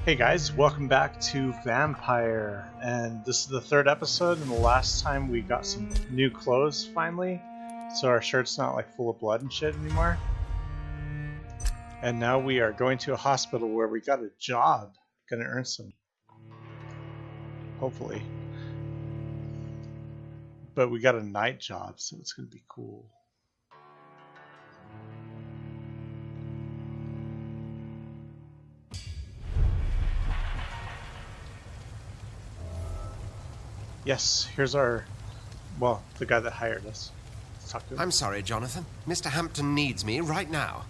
Hey guys, welcome back to Vampyr, and this is the third episode, and the last time we got some new clothes finally, so our shirt's not like full of blood and shit anymore. And now we are going to a hospital where we got a job, gonna earn some, hopefully. But we got a night job, so it's gonna be cool. Yes, here's our, well, the guy that hired us. Let's talk to him. I'm sorry, Jonathan. Mr. Hampton needs me right now.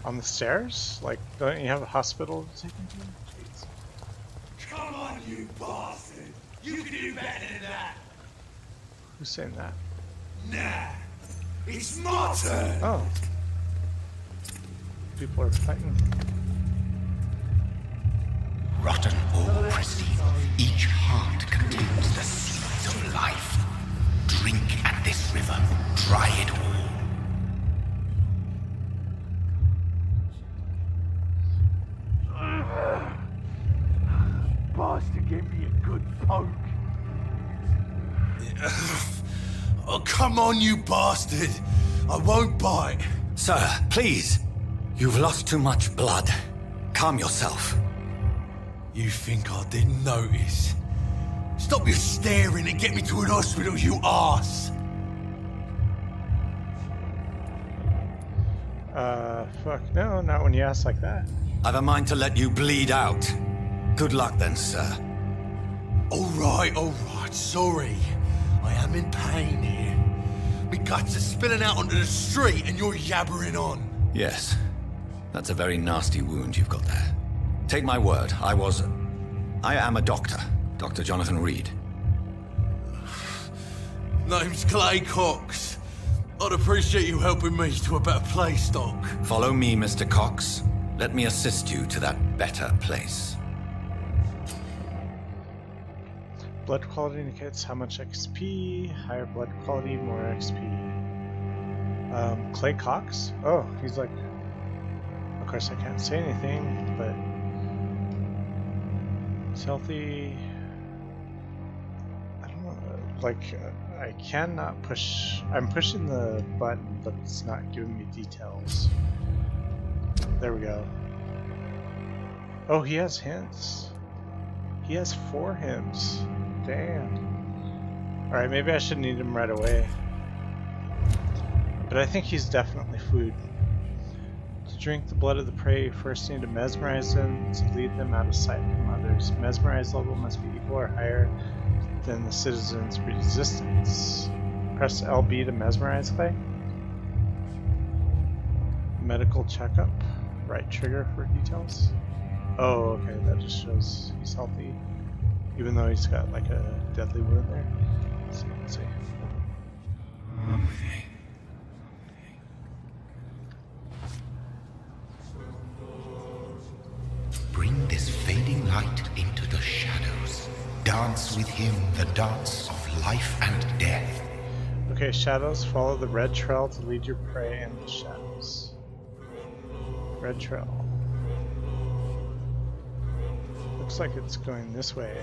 On the stairs? Like, don't you have a hospital to take him to? Jeez. Come on, you bastard! You can do better than that! Who's saying that? Nah! It's my turn! Oh. People are fighting. Rotten or pristine, each heart contains the seeds of life. Drink at this river, try it all. Bastard gave me a good poke. Oh, come on, you bastard! I won't bite. Sir, please. You've lost too much blood. Calm yourself. You think I didn't notice? Stop your staring and get me to an hospital, you arse! Fuck, no, not when you ask like that. I've a mind to let you bleed out. Good luck then, sir. Alright, sorry. I am in pain here. My guts are spilling out onto the street and you're yabbering on. Yes. That's a very nasty wound you've got there. Take my word, I am a doctor. Dr. Jonathan Reed. Name's Clay Cox. I'd appreciate you helping me to a better place, Doc. Follow me, Mr. Cox. Let me assist you to that better place. Blood quality indicates how much XP. Higher blood quality, more XP. Clay Cox? Oh, he's like... Of course I can't say anything, but... He's healthy. I don't know, like, I cannot push... I'm pushing the button, but it's not giving me details. There we go. Oh, he has hints. He has 4 hints. Damn. Alright, maybe I should need him right away. But I think he's definitely food. To drink the blood of the prey, you first need to mesmerize them to lead them out of sight from others. Mesmerize level must be equal or higher than the citizen's resistance. Press LB to mesmerize Clay. Medical checkup. Right trigger for details. Oh, okay, that just shows he's healthy. Even though he's got like a deadly wound there. Let's see. Bring this fading light into the shadows. Dance with him the dance of life and death. Okay, shadows. Follow the red trail to lead your prey in the shadows. Red trail. Looks like it's going this way.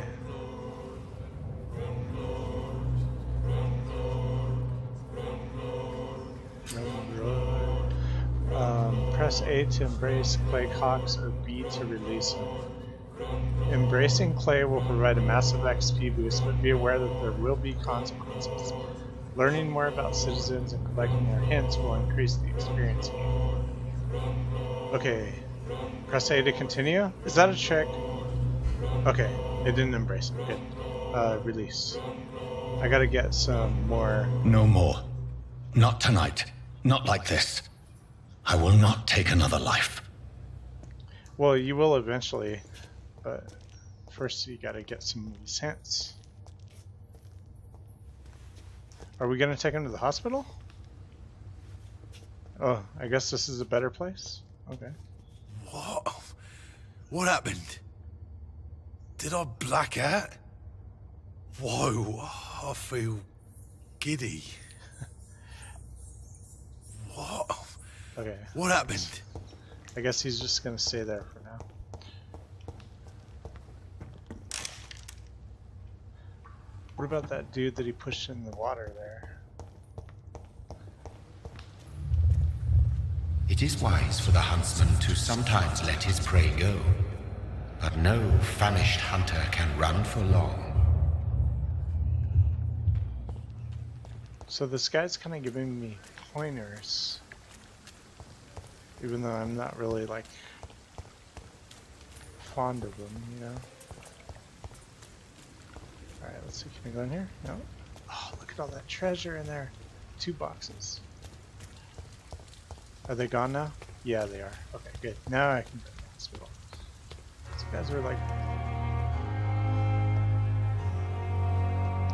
Press A to embrace Clay Cox or B to release him. Embracing Clay will provide a massive XP boost, but be aware that there will be consequences. Learning more about citizens and collecting their hints will increase the experience gain. Okay, press A to continue. Is that a trick? Okay, it didn't embrace him. Good. Release. I gotta get some more. No more. Not tonight. Not like this. I will not take another life. Well, you will eventually, but first you gotta get some of these hints. Are we gonna take him to the hospital? Oh, I guess this is a better place? Okay. What? What happened? Did I black out? Whoa, I feel giddy. What? Okay. What happened? I guess he's just gonna stay there for now. What about that dude that he pushed in the water there? It is wise for the huntsman to sometimes let his prey go, but no famished hunter can run for long. So this guy's kind of giving me pointers, even though I'm not really like fond of them, you know. All right, let's see. Can I go in here? No. Oh, look at all that treasure in there. 2 boxes. Are they gone now? Yeah, they are. Okay, good. Now I can go to the hospital. These guys are like...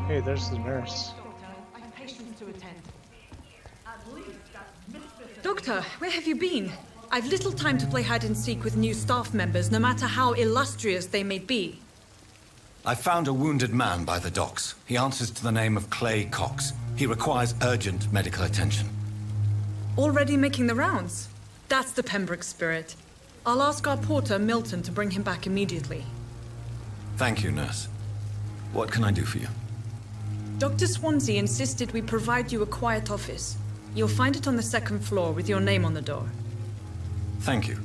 Hey, there's the nurse. Doctor, where have you been? I've little time to play hide and seek with new staff members, no matter how illustrious they may be. I found a wounded man by the docks. He answers to the name of Clay Cox. He requires urgent medical attention. Already making the rounds? That's the Pembroke spirit. I'll ask our porter, Milton, to bring him back immediately. Thank you, nurse. What can I do for you? Dr. Swansea insisted we provide you a quiet office. You'll find it on the 2nd floor with your name on the door. Thank you.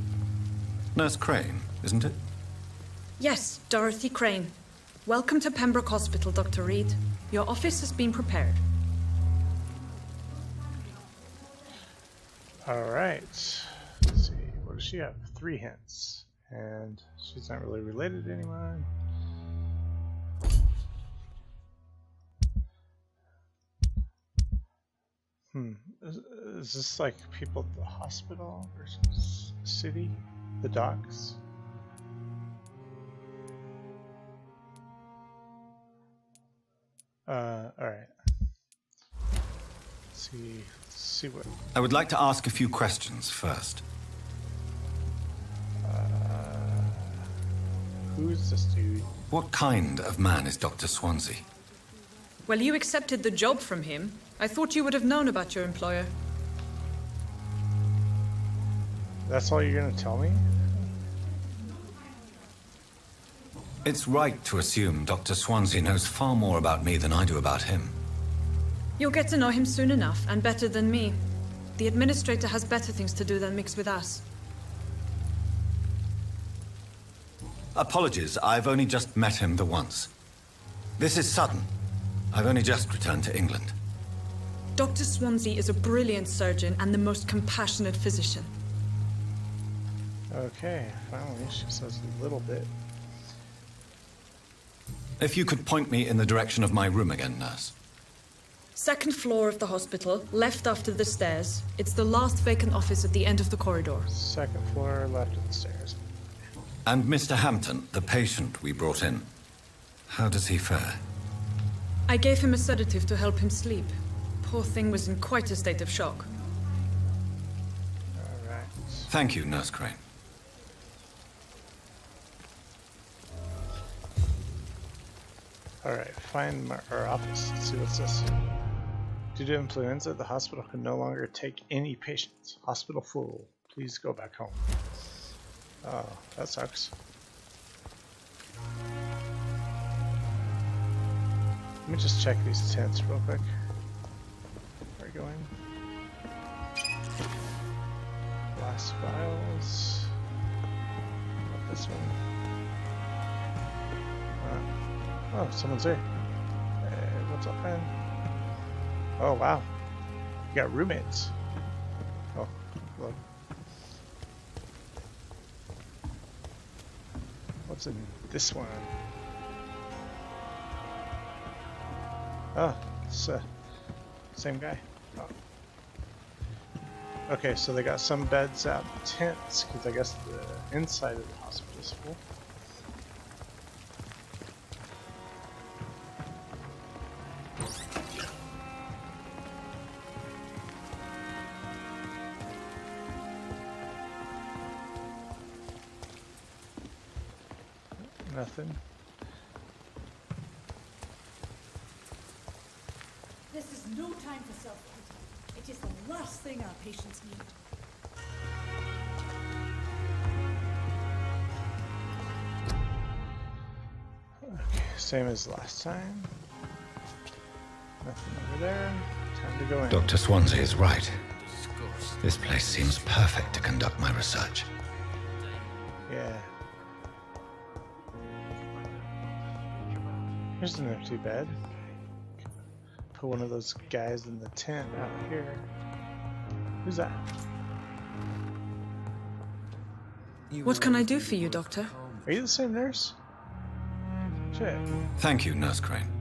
Nurse Crane, isn't it? Yes, Dorothy Crane. Welcome to Pembroke Hospital, Dr. Reed. Your office has been prepared. Alright. Let's see. What does she have? 3 hints. And she's not really related to anyone. Is this like people at the hospital versus city? The docks? Alright. Let's see what... I would like to ask a few questions first. Who's this dude? What kind of man is Dr. Swansea? Well, you accepted the job from him. I thought you would have known about your employer. That's all you're gonna tell me? It's right to assume Dr. Swansea knows far more about me than I do about him. You'll get to know him soon enough, and better than me. The administrator has better things to do than mix with us. Apologies, I've only just met him the once. This is sudden. I've only just returned to England. Dr. Swansea is a brilliant surgeon and the most compassionate physician. Okay, finally she says a little bit. If you could point me in the direction of my room again, nurse. 2nd floor of the hospital, left after the stairs. It's the last vacant office at the end of the corridor. 2nd floor, left of the stairs. And Mr. Hampton, the patient we brought in. How does he fare? I gave him a sedative to help him sleep. Poor thing was in quite a state of shock. Alright. Thank you, Nurse Crane. Alright, find our office. Let's see what's this. Due to influenza, the hospital can no longer take any patients. Hospital full. Please go back home. Oh, that sucks. Let me just check these tents real quick. Where are we going? Last files. Not this one. Oh, someone's there. Hey, what's up, man? Oh, wow. You got roommates. Oh, hello. What's in this one? Oh, it's same guy. Oh. Okay, so they got some beds out in tents, because I guess the inside of the hospital is full. Nothing. This is no time for self-pity. It is the last thing our patients need. Same as last time. Nothing over there. Time to go in. Dr. Swansea is right. This place seems perfect to conduct my research. Yeah. Here's an empty bed. Put one of those guys in the tent out here. Who's that? What can I do for you, Doctor? Are you the same nurse? Shit. Thank you, Nurse Crane.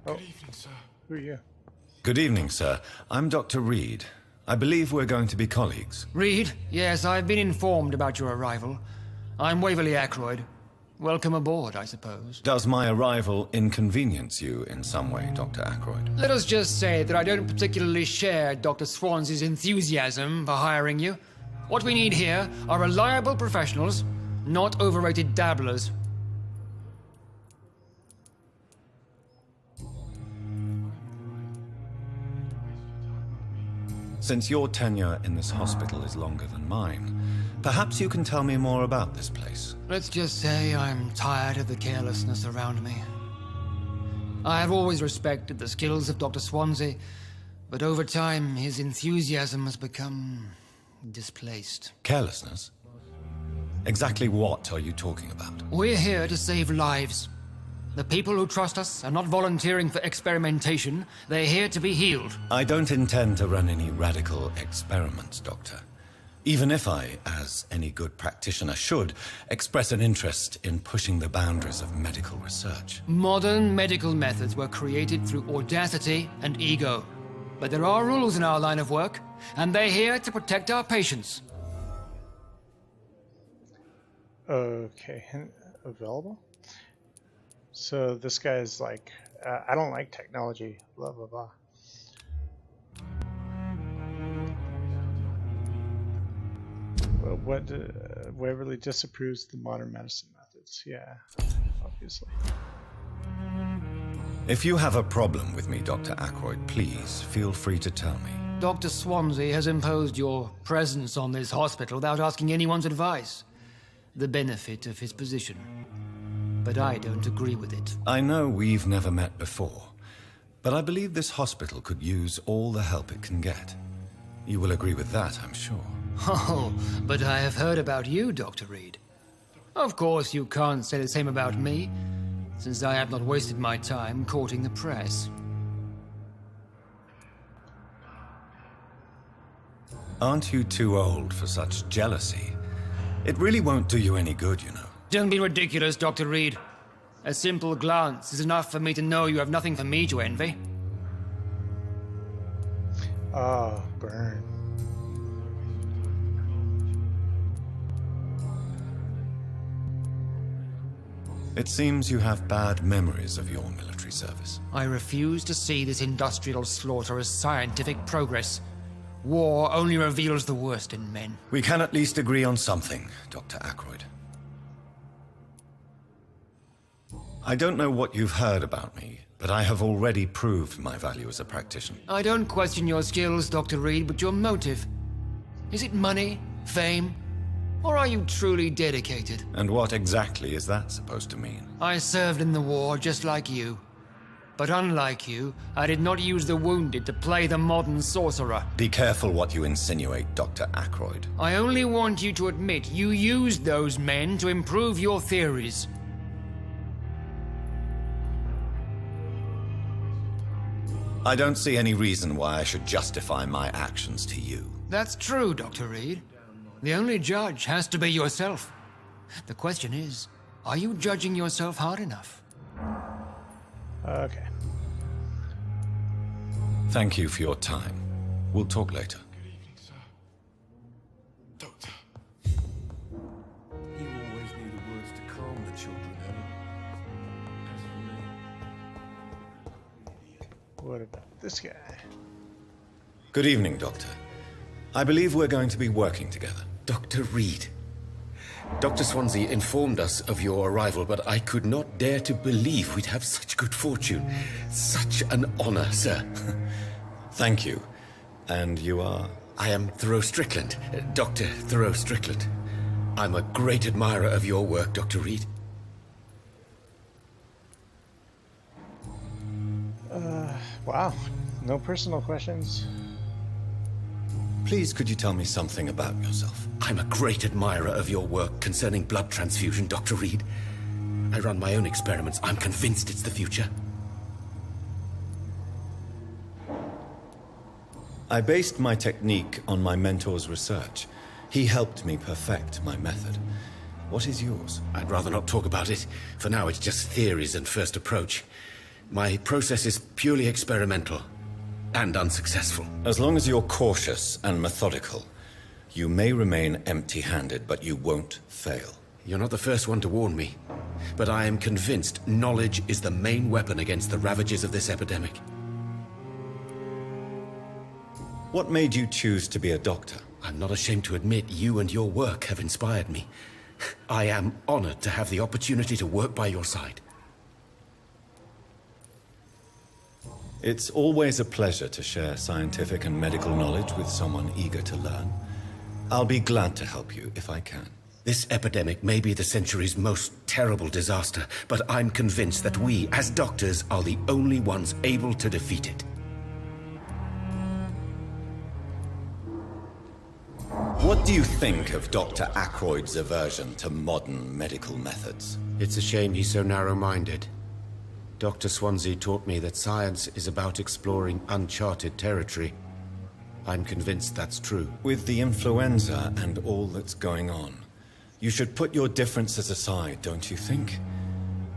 Oh, Good evening, sir. who are you? Good evening, sir. I'm Dr. Reed. I believe we're going to be colleagues. Reed, yes, I've been informed about your arrival. I'm Waverly Ackroyd. Welcome aboard, I suppose. Does my arrival inconvenience you in some way, Dr. Ackroyd? Let us just say that I don't particularly share Dr. Swansea's enthusiasm for hiring you. What we need here are reliable professionals, not overrated dabblers. Since your tenure in this hospital is longer than mine, perhaps you can tell me more about this place. Let's just say I'm tired of the carelessness around me. I have always respected the skills of Dr. Swansea, but over time his enthusiasm has become displaced. Carelessness? Exactly what are you talking about? We're here to save lives. The people who trust us are not volunteering for experimentation. They're here to be healed. I don't intend to run any radical experiments, Doctor. Even if I, as any good practitioner should, express an interest in pushing the boundaries of medical research. Modern medical methods were created through audacity and ego. But there are rules in our line of work, and they're here to protect our patients. Okay, available? So this guy's like, I don't like technology, blah, blah, blah. Well, Waverly disapproves the modern medicine methods. Yeah, obviously. If you have a problem with me, Dr. Ackroyd, please feel free to tell me. Dr. Swansea has imposed your presence on this hospital without asking anyone's advice. The benefit of his position. But I don't agree with it. I know we've never met before, but I believe this hospital could use all the help it can get. You will agree with that, I'm sure. Oh, but I have heard about you, Dr. Reed. Of course, you can't say the same about me, since I have not wasted my time courting the press. Aren't you too old for such jealousy? It really won't do you any good, you know. Don't be ridiculous, Dr. Reed. A simple glance is enough for me to know you have nothing for me to envy. Oh, burn. It seems you have bad memories of your military service. I refuse to see this industrial slaughter as scientific progress. War only reveals the worst in men. We can at least agree on something, Dr. Ackroyd. I don't know what you've heard about me, but I have already proved my value as a practitioner. I don't question your skills, Dr. Reed, but your motive. Is it money, fame, or are you truly dedicated? And what exactly is that supposed to mean? I served in the war just like you. But unlike you, I did not use the wounded to play the modern sorcerer. Be careful what you insinuate, Dr. Ackroyd. I only want you to admit you used those men to improve your theories. I don't see any reason why I should justify my actions to you. That's true, Dr. Reed. The only judge has to be yourself. The question is, are you judging yourself hard enough? Okay. Thank you for your time. We'll talk later. Good evening, sir. Doctor. You always knew the words to calm the children, Helen. What about this guy? Good evening, Doctor. I believe we're going to be working together. Dr. Reed. Dr. Swansea informed us of your arrival, but I could not dare to believe we'd have such good fortune. Such an honor, sir. Thank you. And you are? I am Thoreau Strickland, Dr. Thoreau Strickland. I'm a great admirer of your work, Dr. Reed. Wow, no personal questions. Please, could you tell me something about yourself? I'm a great admirer of your work concerning blood transfusion, Dr. Reed. I run my own experiments. I'm convinced it's the future. I based my technique on my mentor's research. He helped me perfect my method. What is yours? I'd rather not talk about it. For now, it's just theories and first approach. My process is purely experimental and unsuccessful. As long as you're cautious and methodical, you may remain empty-handed, but you won't fail. You're not the first one to warn me, but I am convinced knowledge is the main weapon against the ravages of this epidemic. What made you choose to be a doctor? I'm not ashamed to admit you and your work have inspired me. I am honored to have the opportunity to work by your side. It's always a pleasure to share scientific and medical knowledge with someone eager to learn. I'll be glad to help you if I can. This epidemic may be the century's most terrible disaster, but I'm convinced that we, as doctors, are the only ones able to defeat it. What do you think of Dr. Ackroyd's aversion to modern medical methods? It's a shame he's so narrow-minded. Dr. Swansea taught me that science is about exploring uncharted territory. I'm convinced that's true. With the influenza and all that's going on, you should put your differences aside, don't you think?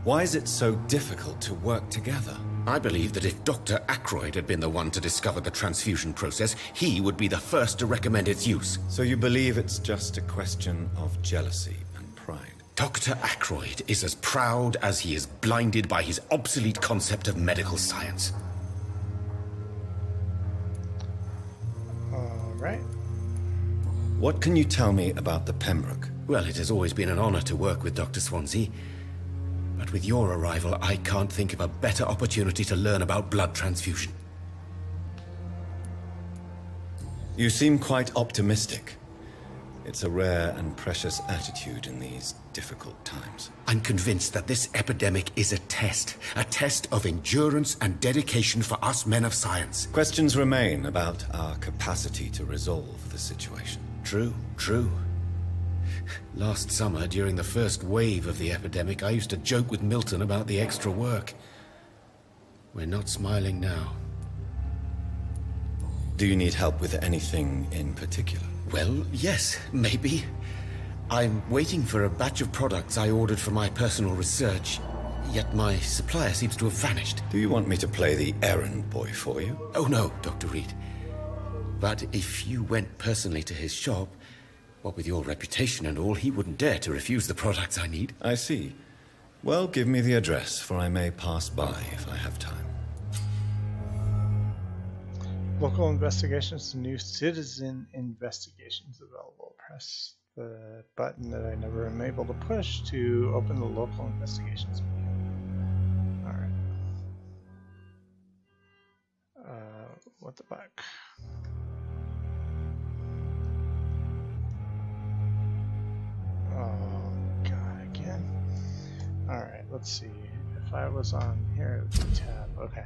Why is it so difficult to work together? I believe that if Dr. Ackroyd had been the one to discover the transfusion process, he would be the first to recommend its use. So you believe it's just a question of jealousy and pride? Dr. Ackroyd is as proud as he is blinded by his obsolete concept of medical science. All right. What can you tell me about the Pembroke? Well, it has always been an honor to work with Dr. Swansea. But with your arrival, I can't think of a better opportunity to learn about blood transfusion. You seem quite optimistic. It's a rare and precious attitude in these difficult times. I'm convinced that this epidemic is a test of endurance and dedication for us men of science. Questions remain about our capacity to resolve the situation. True, true. Last summer, during the first wave of the epidemic, I used to joke with Milton about the extra work. We're not smiling now. Do you need help with anything in particular? Well, yes, maybe. I'm waiting for a batch of products I ordered for my personal research, yet my supplier seems to have vanished. Do you want me to play the errand boy for you? Oh no, Dr. Reed. But if you went personally to his shop, what with your reputation and all, he wouldn't dare to refuse the products I need. I see. Well, give me the address, for I may pass by if I have time. Local investigations to new citizen investigations available. Press the button that I never am able to push to open the local investigations menu. Alright. What the fuck? Oh god, again. Alright, let's see. If I was on here, it would be tab. Okay.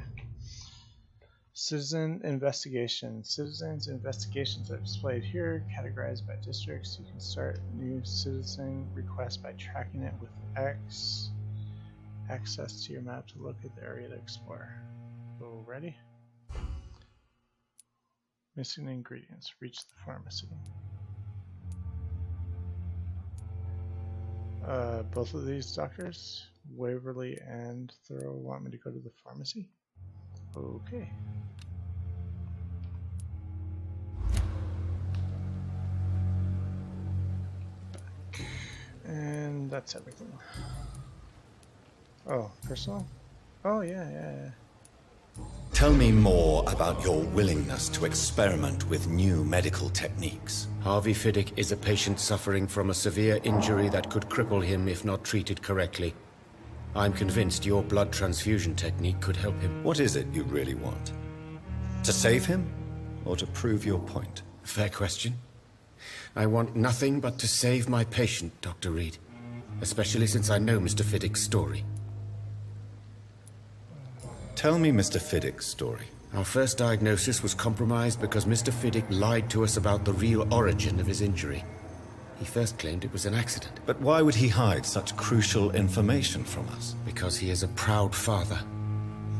Citizen investigations. Citizens investigations are displayed here, categorized by districts. You can start new citizen request by tracking it with X. Access to your map to look at the area to explore. So ready? Missing ingredients. Reach the pharmacy. Both of these doctors, Waverly and Thoreau, want me to go to the pharmacy? Okay. And that's everything. Oh, personal? Oh, yeah. Tell me more about your willingness to experiment with new medical techniques. Harvey Fiddick is a patient suffering from a severe injury that could cripple him if not treated correctly. I'm convinced your blood transfusion technique could help him. What is it you really want? To save him, or to prove your point? Fair question. I want nothing but to save my patient, Dr. Reed. Especially since I know Mr. Fiddick's story. Tell me Mr. Fiddick's story. Our first diagnosis was compromised because Mr. Fiddick lied to us about the real origin of his injury. He first claimed it was an accident. But why would he hide such crucial information from us? Because he is a proud father,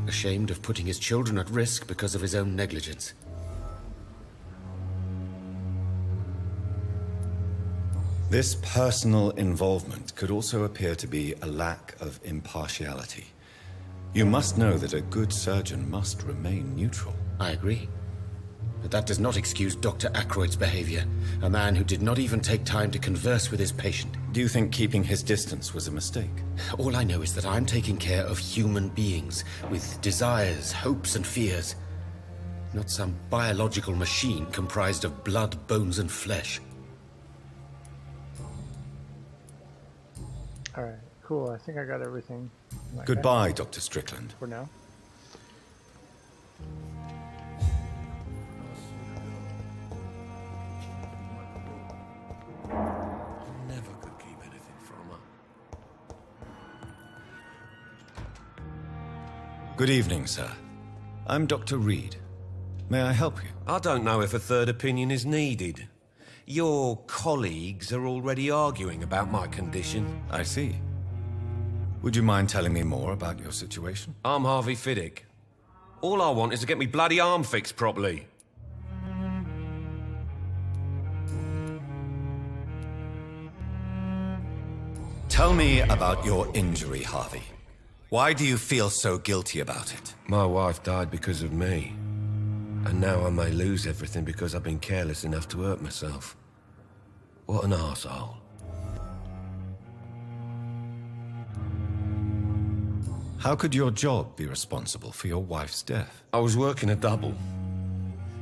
ashamed of putting his children at risk because of his own negligence. This personal involvement could also appear to be a lack of impartiality. You must know that a good surgeon must remain neutral. I agree. But that does not excuse Dr. Ackroyd's behavior, a man who did not even take time to converse with his patient. Do you think keeping his distance was a mistake? All I know is that I'm taking care of human beings with desires, hopes, and fears. Not some biological machine comprised of blood, bones, and flesh. Alright, cool. I think I got everything. Goodbye, Dr. Strickland. For now. Never could keep anything from her. Good evening, sir. I'm Dr. Reed. May I help you? I don't know if a third opinion is needed. Your colleagues are already arguing about my condition. I see. Would you mind telling me more about your situation? I'm Harvey Fiddick. All I want is to get me bloody arm fixed properly. Tell me about your injury, Harvey. Why do you feel so guilty about it? My wife died because of me. And now I may lose everything because I've been careless enough to hurt myself. What an arsehole. How could your job be responsible for your wife's death? I was working a double.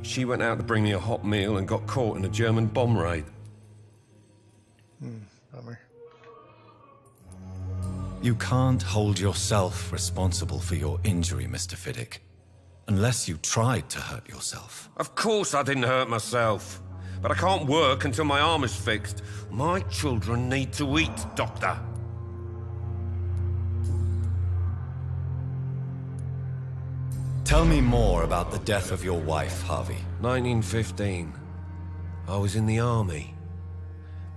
She went out to bring me a hot meal and got caught in a German bomb raid. Bummer. You can't hold yourself responsible for your injury, Mr. Fiddick. Unless you tried to hurt yourself. Of course I didn't hurt myself. But I can't work until my arm is fixed. My children need to eat, Doctor. Tell me more about the death of your wife, Harvey. 1915. I was in the army.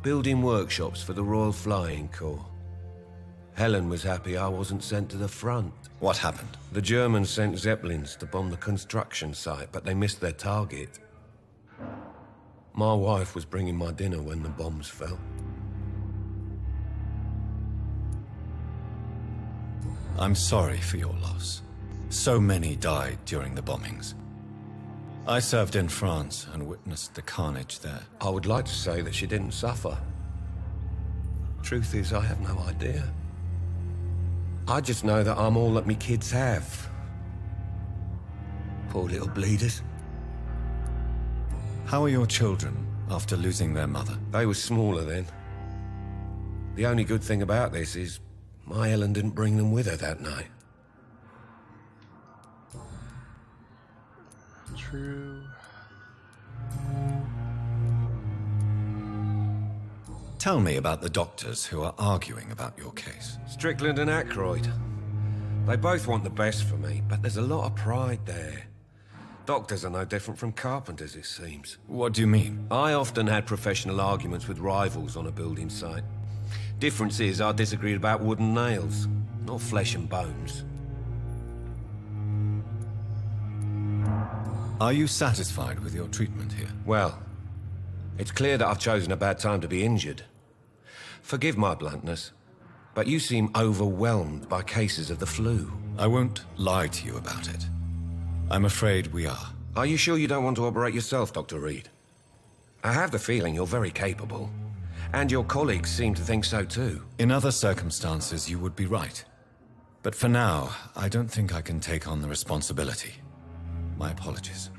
Building workshops for the Royal Flying Corps. Helen was happy I wasn't sent to the front. What happened? The Germans sent Zeppelins to bomb the construction site, but they missed their target. My wife was bringing my dinner when the bombs fell. I'm sorry for your loss. So many died during the bombings. I served in France and witnessed the carnage there. I would like to say that she didn't suffer. Truth is, I have no idea. I just know that I'm all that me kids have. Poor little bleeders. How are your children after losing their mother? They were smaller then. The only good thing about this is my Ellen didn't bring them with her that night. True. Tell me about the doctors who are arguing about your case. Strickland and Ackroyd. They both want the best for me, but there's a lot of pride there. Doctors are no different from carpenters, it seems. What do you mean? I often had professional arguments with rivals on a building site. Difference is I disagreed about wooden nails, not flesh and bones. Are you satisfied with your treatment here? Well, it's clear that I've chosen a bad time to be injured. Forgive my bluntness, but you seem overwhelmed by cases of the flu. I won't lie to you about it. I'm afraid we are. Are you sure you don't want to operate yourself, Dr. Reed? I have the feeling you're very capable, and your colleagues seem to think so too. In other circumstances, you would be right. But for now, I don't think I can take on the responsibility. My apologies.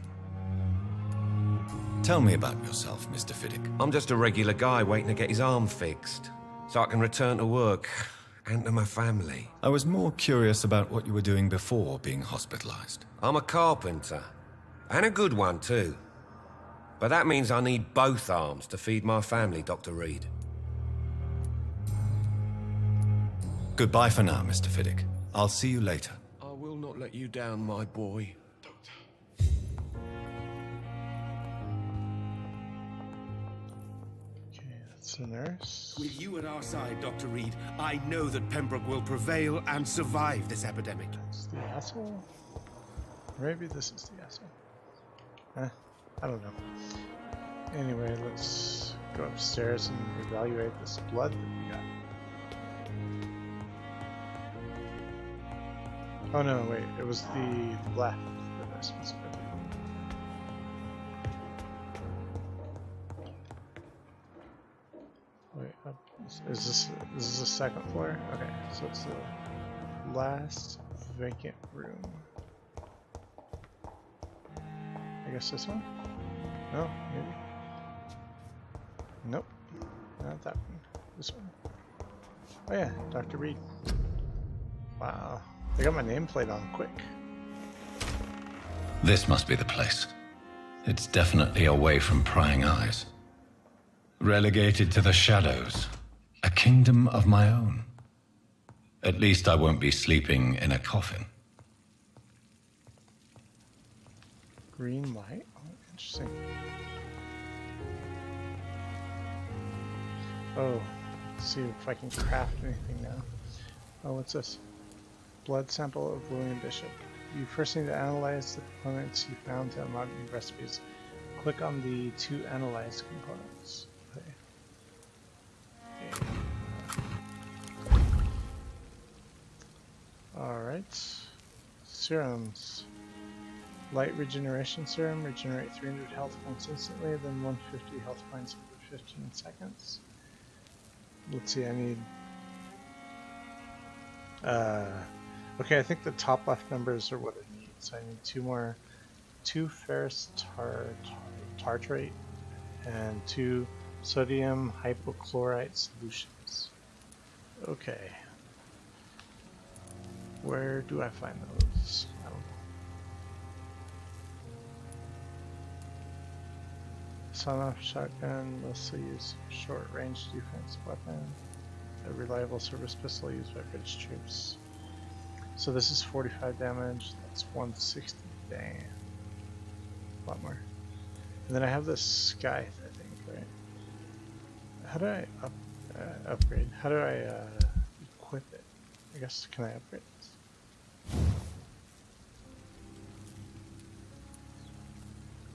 Tell me about yourself, Mr. Fiddick. I'm just a regular guy waiting to get his arm fixed, so I can return to work and to my family. I was more curious about what you were doing before being hospitalized. I'm a carpenter, and a good one too. But that means I need both arms to feed my family, Dr. Reed. Goodbye for now, Mr. Fiddick. I'll see you later. I will not let you down, my boy. It's a nurse. With you at our side, Dr. Reed, I know that Pembroke will prevail and survive this epidemic. It's the asshole? Maybe this is the asshole. I don't know. Anyway, let's go upstairs and evaluate this blood that we got. Oh no, wait, it was the left that I supposed to go to. Wait, is this the second floor? Okay, so it's the last vacant room. I guess this one? No, maybe. Nope, not that one. This one. Oh yeah, Dr. Reed. Wow, they got my nameplate on quick. This must be the place. It's definitely away from prying eyes. Relegated to the shadows. A kingdom of my own. At least I won't be sleeping in a coffin. Green light? Oh, interesting. Oh, let's see if I can craft anything now. Oh, what's this? Blood sample of William Bishop. You first need to analyze the components you found to unlock new recipes. Click on the to analyze components. Okay. Alright. Serums. Light regeneration serum. Regenerate 300 health points instantly, then 150 health points over 15 seconds. Let's see, I need... okay, I think the top left numbers are what I need. So I need two ferrous tartrate and 2 sodium hypochlorite solutions. Okay. Where do I find those? I don't know. Son-off shotgun, mostly used short-range defense weapon. A reliable service pistol used by British troops. So this is 45 damage, that's 160, dang. A lot more. And then I have this scythe, I think, right? How do I upgrade? How do I equip it? I guess, can I upgrade this?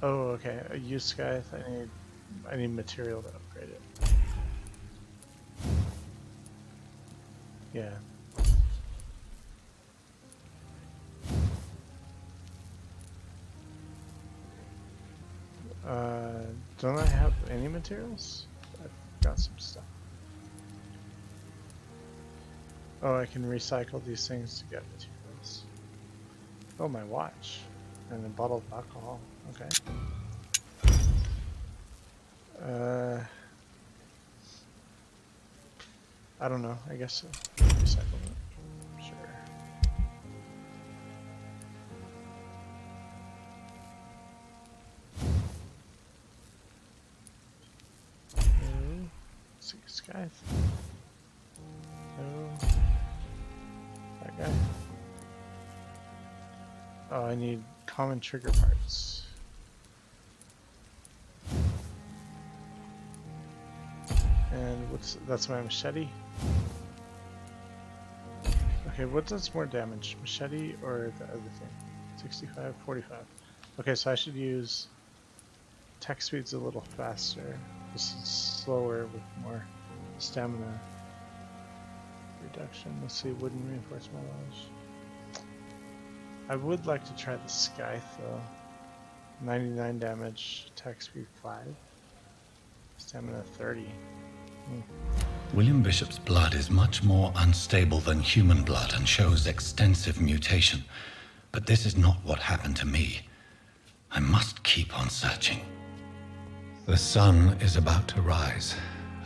Oh, okay. A use scythe. I need material to upgrade it. Yeah. Don't I have any materials? I've got some stuff. Oh, I can recycle these things to get materials. Oh, my watch. And a bottle of alcohol. Okay. I don't know. I guess recycle it. Sure. Scythe. No. That guy. Oh, I need common trigger parts. And that's my machete. Okay, what does more damage? Machete or the other thing? 65, 45. Okay, so I should use attack speed's a little faster. This is slower with more stamina reduction. Let's see, wooden reinforcement damage. I would like to try the scythe though. 99 damage, attack speed 5, stamina 30. William Bishop's blood is much more unstable than human blood and shows extensive mutation. But this is not what happened to me. I must keep on searching. The sun is about to rise.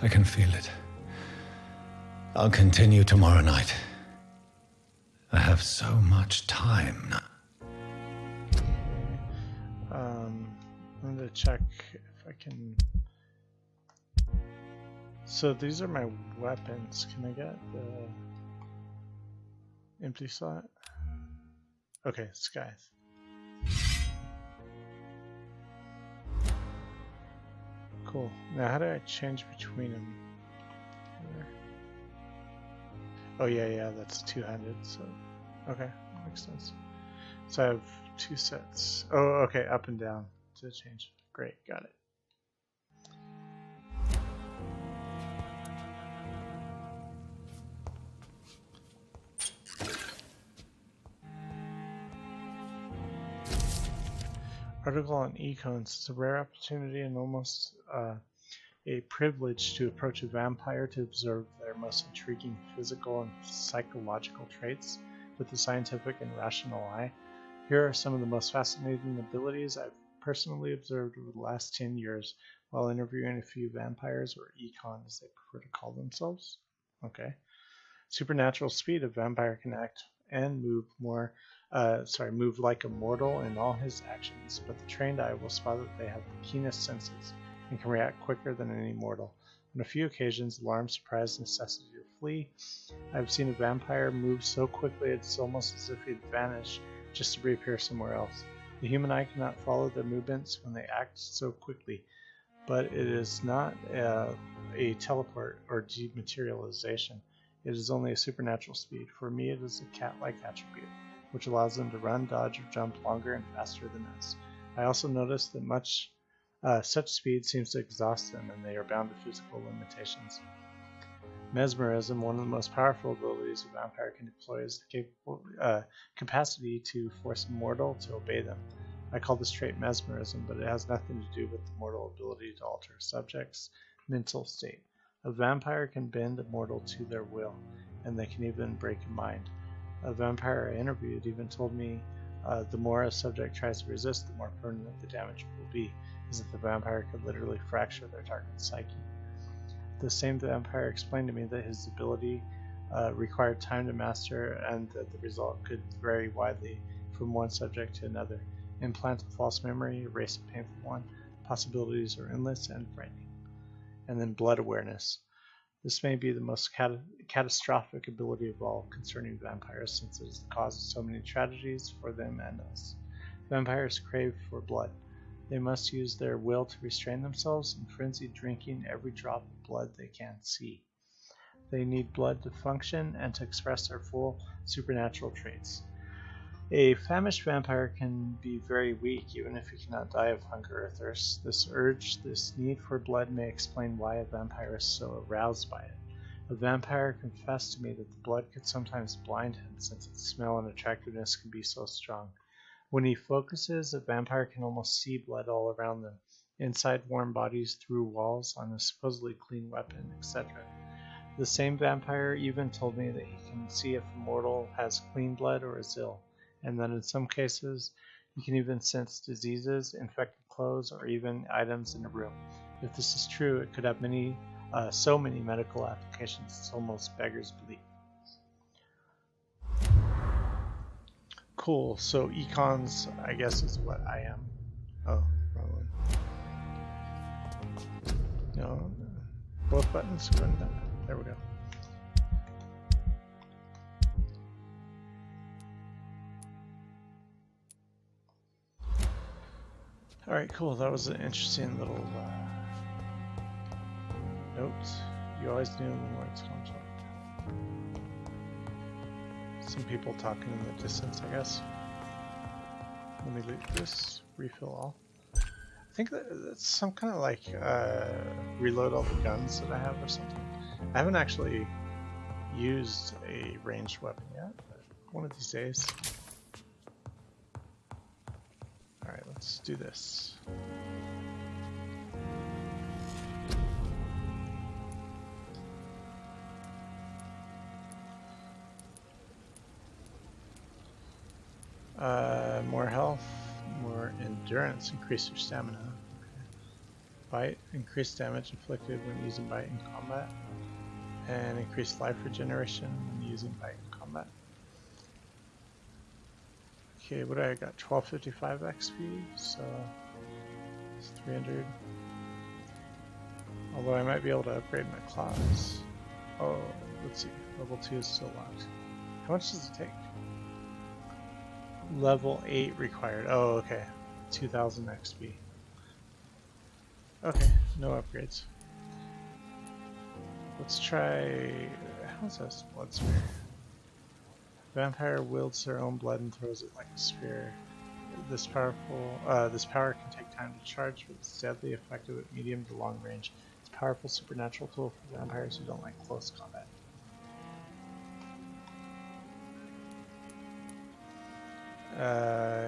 I can feel it. I'll continue tomorrow night. I have so much time now. I'm gonna check if I can... So these are my weapons. Can I get the empty slot? Okay, scythe. Cool. Now how do I change between them? Oh yeah, that's two-handed, so okay, makes sense. So I have two sets. Oh, okay, up and down to change. Great, got it. Article on econs. It's a rare opportunity and almost a privilege to approach a vampire to observe their most intriguing physical and psychological traits with a scientific and rational eye. Here are some of the most fascinating abilities I've personally observed over the last 10 years while interviewing a few vampires, or econ as they prefer to call themselves. Okay. Supernatural speed. A vampire can act and move move like a mortal in all his actions, but the trained eye will spot that they have the keenest senses and can react quicker than any mortal. On a few occasions, alarm, surprise, necessity, or flee, I've seen a vampire move so quickly it's almost as if he'd vanish just to reappear somewhere else. The human eye cannot follow their movements when they act so quickly, but it is not a teleport or dematerialization. It is only a supernatural speed. For me, it is a cat-like attribute, which allows them to run, dodge, or jump longer and faster than us. I also noticed that such speed seems to exhaust them, and they are bound to physical limitations. Mesmerism, one of the most powerful abilities a vampire can deploy, is the capacity to force a mortal to obey them. I call this trait mesmerism, but it has nothing to do with the mortal ability to alter a subject's mental state. A vampire can bend a mortal to their will, and they can even break a mind. A vampire I interviewed even told me the more a subject tries to resist, the more permanent the damage will be, as if the vampire could literally fracture their target's psyche. The same vampire explained to me that his ability required time to master, and that the result could vary widely from one subject to another. Implant a false memory, erase a painful one. Possibilities are endless and frightening. And then blood awareness. This may be the most catastrophic ability of all concerning vampires, since it is the cause of so many tragedies for them and us. Vampires crave for blood. They must use their will to restrain themselves in frenzied drinking every drop of blood they can see. They need blood to function and to express their full supernatural traits. A famished vampire can be very weak, even if he cannot die of hunger or thirst. This urge, this need for blood, may explain why a vampire is so aroused by it. A vampire confessed to me that the blood could sometimes blind him, since its smell and attractiveness can be so strong. When he focuses, a vampire can almost see blood all around them, inside warm bodies, through walls, on a supposedly clean weapon, etc. The same vampire even told me that he can see if a mortal has clean blood or is ill, and that in some cases you can even sense diseases, infected clothes, or even items in a room. If this is true, it could have so many medical applications it's almost beggars belief. Cool, so econs, I guess, is what I am. Oh, wrong one. No, both buttons go in that. There we go. Alright, cool. That was an interesting little note. You always knew where it's going to. Some people talking in the distance, I guess. Let me loot this. Refill all. I think that's some kind of like reload all the guns that I have or something. I haven't actually used a ranged weapon yet, but one of these days. Alright, let's do this. More health, more endurance, increase your stamina. Okay. Bite, increase damage inflicted when using bite in combat, and increase life regeneration when using bite in combat. Okay, what do I got? 1255 XP, so it's 300. Although I might be able to upgrade my claws. Oh, let's see. Level 2 is still locked. How much does it take? Level 8 required. Oh, okay. 2000 XP. Okay, No upgrades. Let's try. How's this blood sphere? Vampire wields their own blood and throws it like a spear. This power can take time to charge, but it's deadly effective at medium to long range. It's a powerful supernatural tool for vampires who don't like close combat.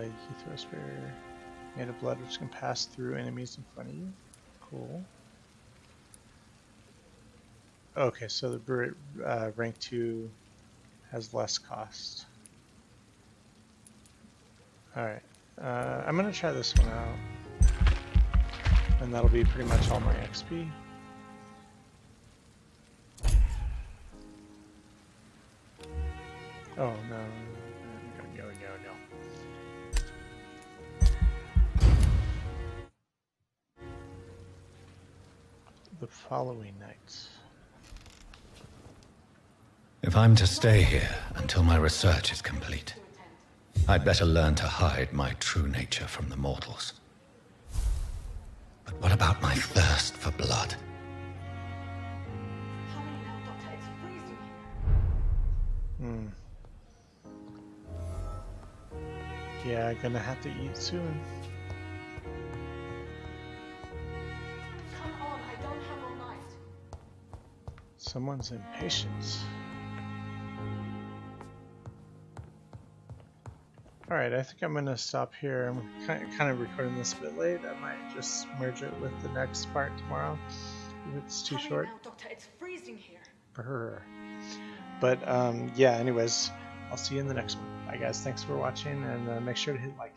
You throw a spear made of blood which can pass through enemies in front of you. Cool. Okay, so the rank 2 has less cost. Alright, I'm gonna try this one out. And that'll be pretty much all my XP. Oh no. Go. The following night. If I'm to stay here until my research is complete, I'd better learn to hide my true nature from the mortals. But what about my thirst for blood? Yeah, gonna have to eat soon. Come on, I don't have all night. Someone's impatient. Alright, I think I'm gonna stop here. I'm kind of recording this a bit late. I might just merge it with the next part tomorrow if it's too short. Now, Doctor, it's freezing here. Brr. But yeah, anyways, I'll see you in the next one. Bye guys, thanks for watching, and make sure to hit like.